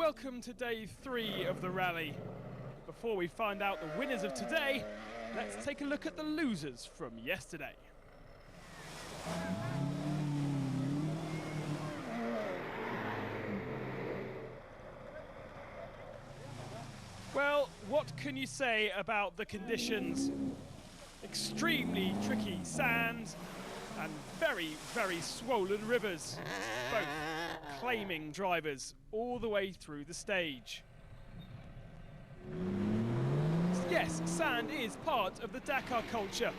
welcome to day 3 of the rally. Before we find out the winners of today, let's take a look at the losers from yesterday. Well, what can you say about the conditions? Extremely tricky sand and very, very swollen rivers, both claiming drivers all the way through the stage. Yes, sand is part of the Dakar culture.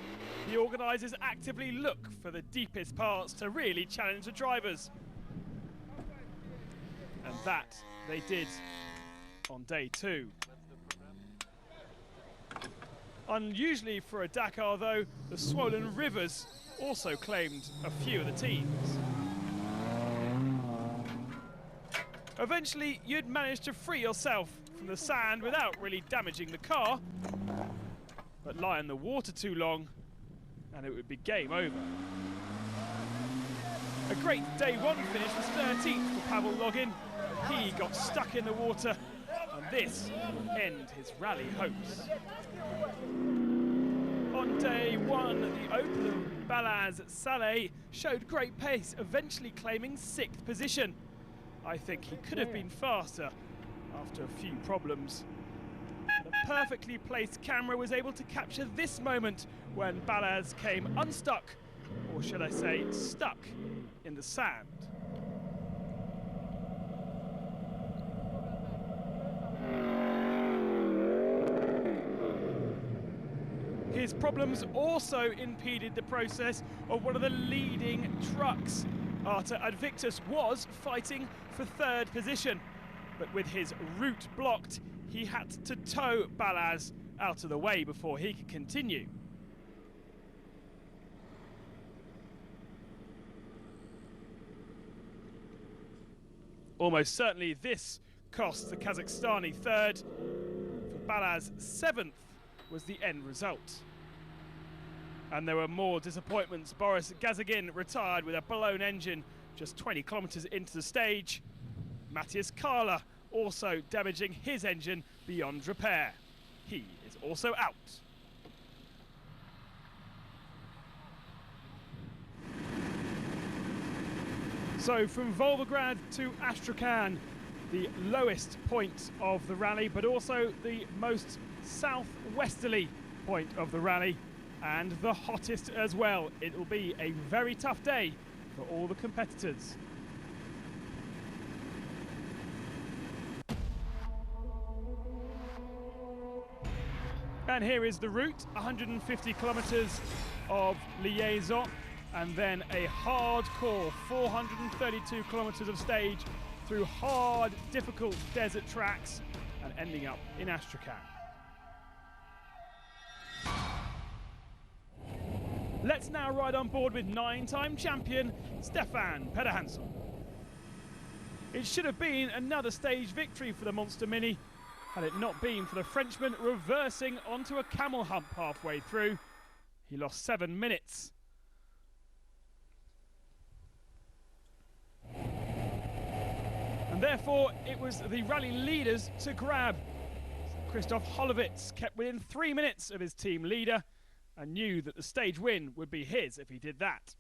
The organisers actively look for the deepest parts to really challenge the drivers. And that they did on day 2. Unusually for a Dakar though, the swollen rivers also claimed a few of the teams. Eventually, you'd manage to free yourself from the sand without really damaging the car, but lie in the water too long and it would be game over. A great day 1 finish was 13th for Pavel Login. He got stuck in the water and this will end his rally hopes. On day 1, the opener, Balazs Saleh, showed great pace, eventually claiming 6th position. I think he could have been faster after a few problems. A perfectly placed camera was able to capture this moment when Balazs came unstuck, or should I say stuck, in the sand. His problems also impeded the process of one of the leading trucks. Artur Advictus was fighting for 3rd position, but with his route blocked, he had to tow Balazs out of the way before he could continue. Almost certainly this cost the Kazakhstani 3rd. For Balazs 7th was the end result. And there were more disappointments. Boris Gazagin retired with a blown engine just 20 kilometers into the stage. Matthias Kahler also damaging his engine beyond repair. He is also out. So from Volgograd to Astrakhan, the lowest point of the rally, but also the most southwesterly point of the rally, and the hottest as well. It will be a very tough day for all the competitors. And here is the route, 150 kilometers of liaison, and then a hardcore 432 kilometers of stage through hard, difficult desert tracks and ending up in Astrakhan. Let's now ride on board with 9-time champion Stefan Pederhansson. It should have been another stage victory for the Monster Mini had it not been for the Frenchman reversing onto a camel hump halfway through. He lost 7 minutes. And therefore it was the rally leaders to grab. Christoph Holovitz kept within 3 minutes of his team leader and knew that the stage win would be his if he did that.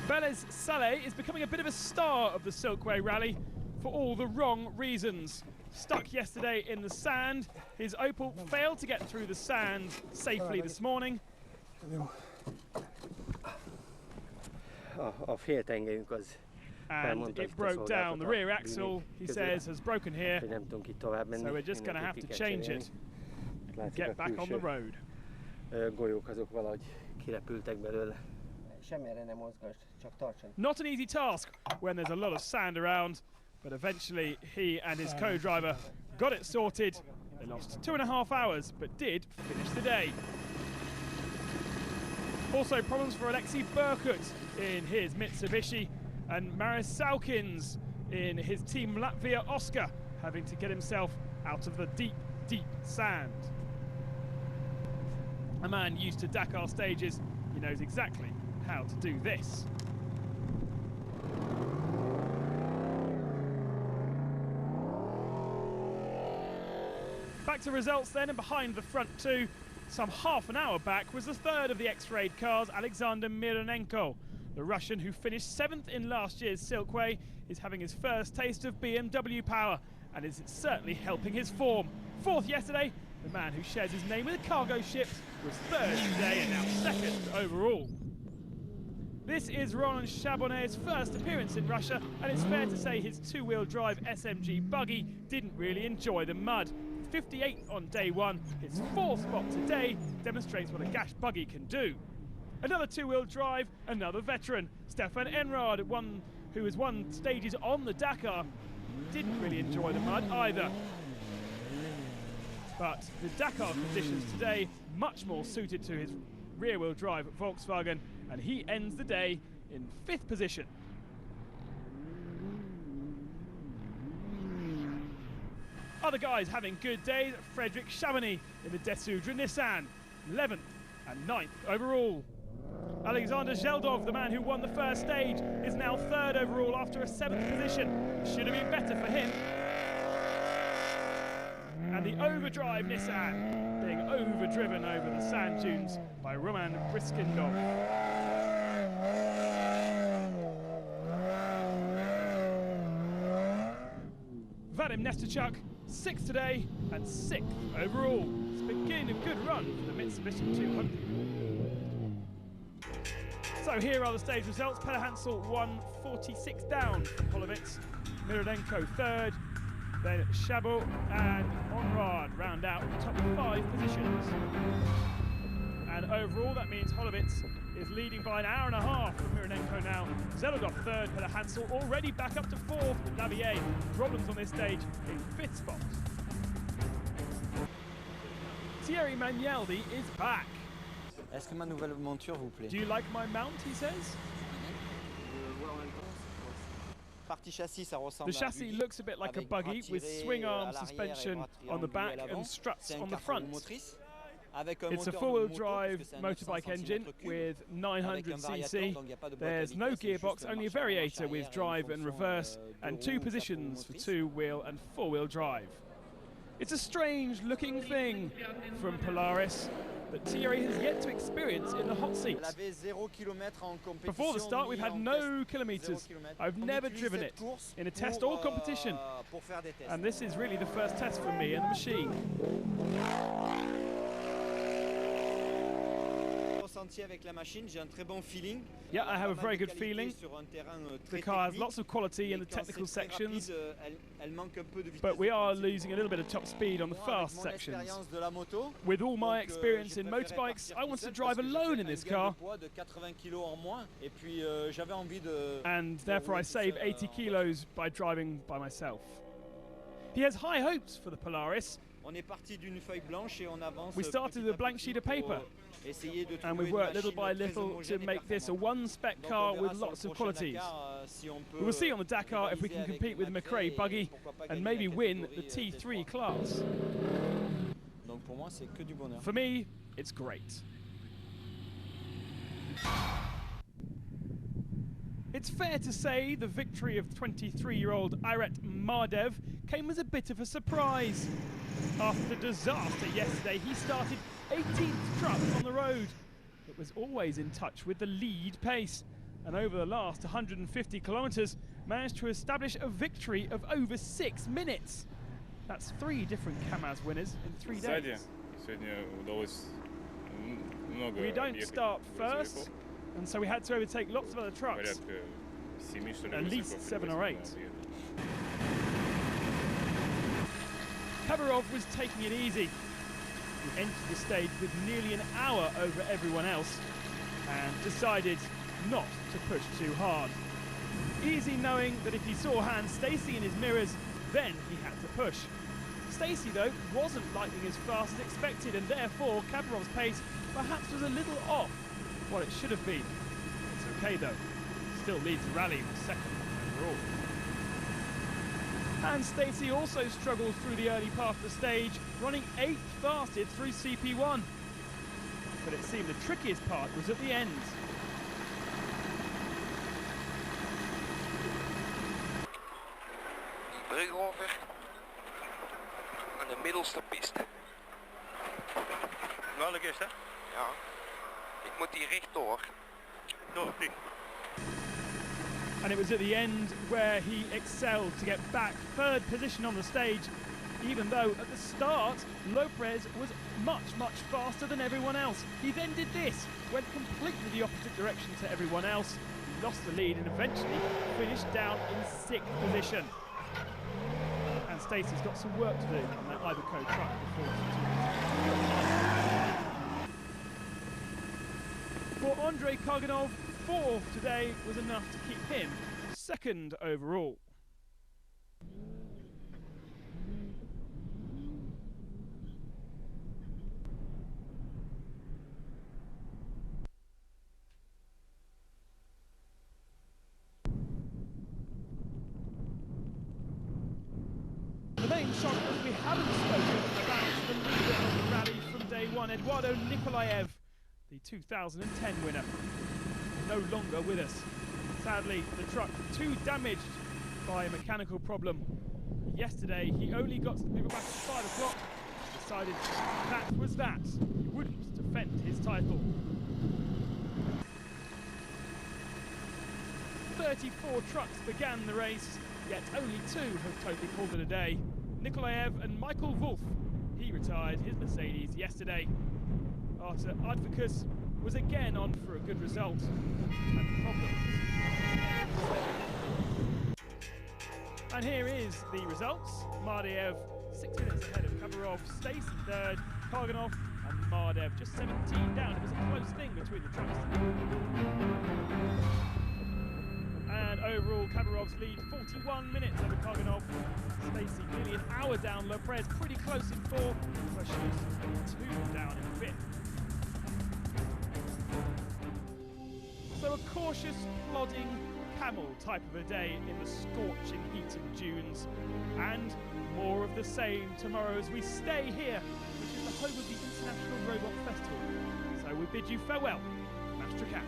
Balazs Saleh is becoming a bit of a star of the Silkway Rally for all the wrong reasons. Stuck yesterday in the sand, his Opel failed to get through the sand safely this morning. And it broke down. The rear axle, he says, has broken here, so we're just going to have to change it and get back on the road. Not an easy task when there's a lot of sand around, but eventually he and his co-driver got it sorted. They lost 2.5 hours, but did finish the day. Also problems for Alexei Berkut in his Mitsubishi, and Maris Salkins in his Team Latvia Oscar, having to get himself out of the deep, deep sand. A man used to Dakar stages, he knows exactly how to do this. Back to results then, and behind the front two, some half an hour back, was the third of the X-Raid cars, Alexander Mironenko. The Russian, who finished 7th in last year's Silkway, is having his first taste of BMW power and is certainly helping his form. 4th yesterday, the man who shares his name with a cargo ship was 3rd today and now 2nd overall. This is Roland Chabonnet's first appearance in Russia, and it's fair to say his two-wheel drive SMG buggy didn't really enjoy the mud. 58th on day one, his 4th spot today demonstrates what a Gash buggy can do. Another two-wheel drive, another veteran, Stefan Enrad, who has won stages on the Dakar, didn't really enjoy the mud either. But the Dakar conditions today much more suited to his rear-wheel drive Volkswagen, and he ends the day in 5th position. Other guys having good days, Frederic Chamonix in the Dessoudres Nissan, 11th and 9th overall. Alexander Zeldov, the man who won the first stage, is now 3rd overall after a 7th position. Should have been better for him. And the Overdrive Nissan being overdriven over the sand dunes by Roman Briskindov. Vadim Nesterchuk, 6th today and 6th overall. It's beginning a good run for the Mitsubishi 200. So here are the stage results. Peder Hansel won 46 down from Holovitz. Mironenko 3rd. Then Chabot and Enrad round out the top 5 positions. And overall that means Holovitz is leading by an hour and a half from Mironenko now. Zelodov 3rd, Peder Hansel already back up to 4th. Davier, problems on this stage in 5th spot. Thierry Magnaldi is back. Est-ce que ma nouvelle monture vous plaît? Do you like my mount, he says? The chassis looks a bit like a buggy with swing arm suspension on the back and struts on the front. It's a four-wheel drive motorbike engine with 900cc. There's no gearbox, only a variator with drive and reverse, and 2 positions for two-wheel and four-wheel drive. It's a strange looking thing from Polaris that Thierry has yet to experience in the hot seat. Before the start, we've had no kilometres. I've never driven it in a test or competition. And this is really the first test for me and the machine. Yeah, I have a very good feeling. The car has lots of quality in the technical sections, but we are losing a little bit of top speed on the fast sections. With all my experience in motorbikes, I want to drive alone in this car, and therefore I save 80 kilos by driving by myself. He has high hopes for the Polaris. We started with a blank sheet of paper, and we've worked little by little to make this a one-spec car with lots of qualities. We will see on the Dakar if we can compete with the McRae buggy and maybe win the T3 class. For me, it's great. It's fair to say the victory of 23-year-old Airat Mardev came as a bit of a surprise. After the disaster yesterday, he started 18th truck on the road, but was always in touch with the lead pace, and over the last 150 kilometres managed to establish a victory of over 6 minutes. That's 3 different KAMAZ winners in 3 days. We don't start first, and so we had to overtake lots of other trucks, at least 7 or 8. Khabarov was taking it easy. He entered the stage with nearly an hour over everyone else and decided not to push too hard. Easy knowing that if he saw Hans Stacey in his mirrors, then he had to push. Stacey, though, wasn't lightning as fast as expected, and therefore Khabarov's pace perhaps was a little off what it should have been. It's okay, though. Still leads the rally with 2nd overall. And Stacey also struggled through the early part of the stage, running 8th fastest through CP1. But it seemed the trickiest part was at the end. middelste piste. Welke is dat? Ja. Ik moet hier rechtdoor. Door die. And it was at the end where he excelled to get back third position on the stage, even though at the start Lopez was much faster than everyone else. He then did this, went completely the opposite direction to everyone else, he lost the lead and eventually finished down in 6th position. And Stacey's got some work to do on that Iveco truck before For Andrei Karganov, 4th today was enough to keep him 2nd overall. The main shock was we haven't spoken about the leader of the rally from day one, Eduardo Nikolaev, the 2010 winner, no longer with us. Sadly, the truck too damaged by a mechanical problem. Yesterday, he only got to the people back at 5 o'clock, decided that was that. He wouldn't defend his title. 34 trucks began the race, yet only 2 have totally called it a day. Nikolaev and Michael Wolf. He retired his Mercedes yesterday. Artur Advikas was again on for a good result, and problems. And here is the results. Mardev 6 minutes ahead of Khabarov, Stacey 3rd, Karganov and Mardev just 17 down. It was a close thing between the trucks. And overall, Khabarov's lead 41 minutes over Karganov. Stacey nearly an hour down. Lopez pretty close in 4th, but she was 2 down in 5th. So a cautious, plodding camel type of a day in the scorching heat of dunes, and more of the same tomorrow as we stay here, which is the home of the International Robot Festival. So we bid you farewell, Maastricht.